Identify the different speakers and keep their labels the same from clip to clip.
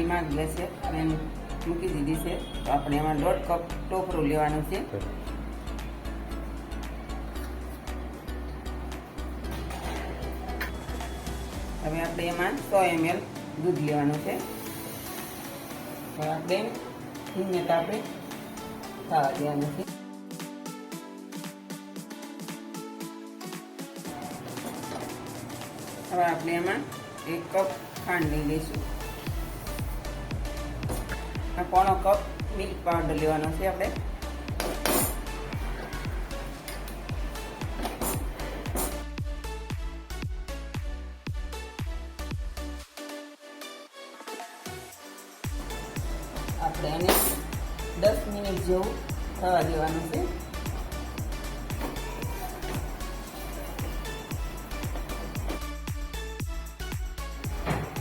Speaker 1: બાટલીમાં ગ્લાસે મેં મૂકી દીધી છે. તો આપણે એમાં 1.5 કપ ટોપરું લેવાનું છે. હવે આપણે એમાં 100 ml દૂધ લેવાનું છે. હવે આપણે હિંગને આપણે ખાવા દેવાનું છે. હવે આપણે એમાં 1 કપ ખાંડ લઈ લઈશું. આ 1/4 કપ મિલ્ક પાવડર લેવાનો છે આપણે. આપણે આને 10 મિનિટ જેવું થવા દેવાનું છે.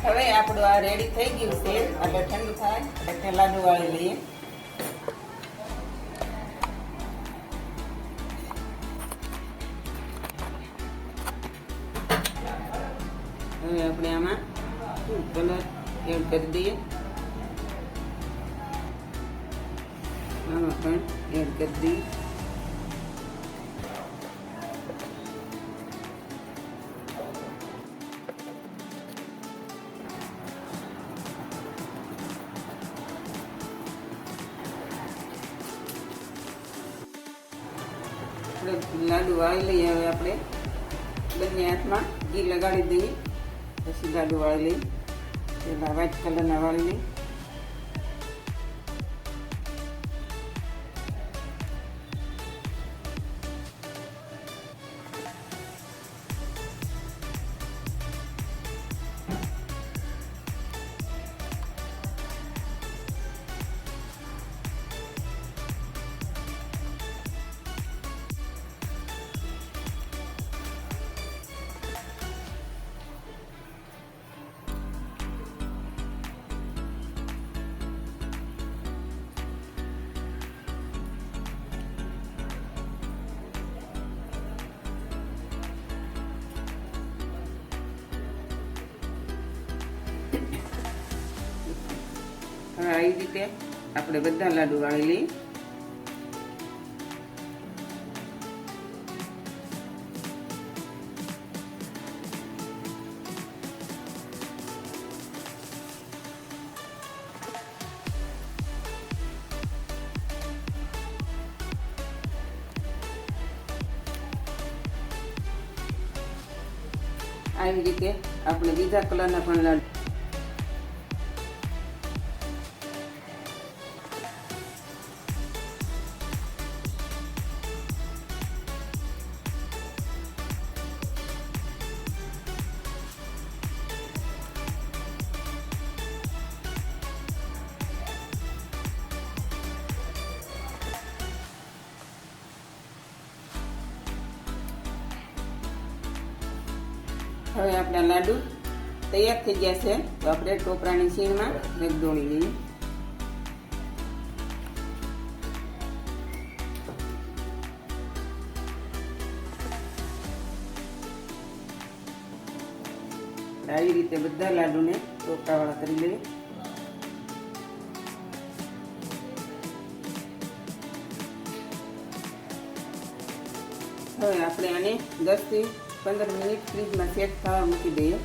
Speaker 1: હવે આપણું આ રેડી થઈ ગયું છે. એટલે ઠંડુ થાય એટલે લાડુ વાળી લઈએ. હવે આપણે આમાં કલર એડ કરી દઈએ. આમાં પણ એડ કરી દઈએ. લાડુ વાળી લઈએ. હવે આપણે બંને હાથમાં ઘી લગાડી દઈએ. પછી લાડુ વાળી લઈએ. પેલા વ્હાઈટ કલરના વાળી લઈએ. હવે આવી રીતે આપણે બધા લાડુ વાળી લઈએ. આવી રીતે આપણે બીજા કલરના પણ લાડુ હવે આપણા લાડુ તૈયાર થઈ ગયા છે. તો આપણે ટોપરાની છીણમાં રેગદોળી લઈએ. આવી રીતે બધા લાડુને ટોપરાવાળા કરી લઈએ. હવે આપણે આને 10 થી 15 મિનિટ ફ્રીજમાં સેટ થવા મૂકી દઈએ.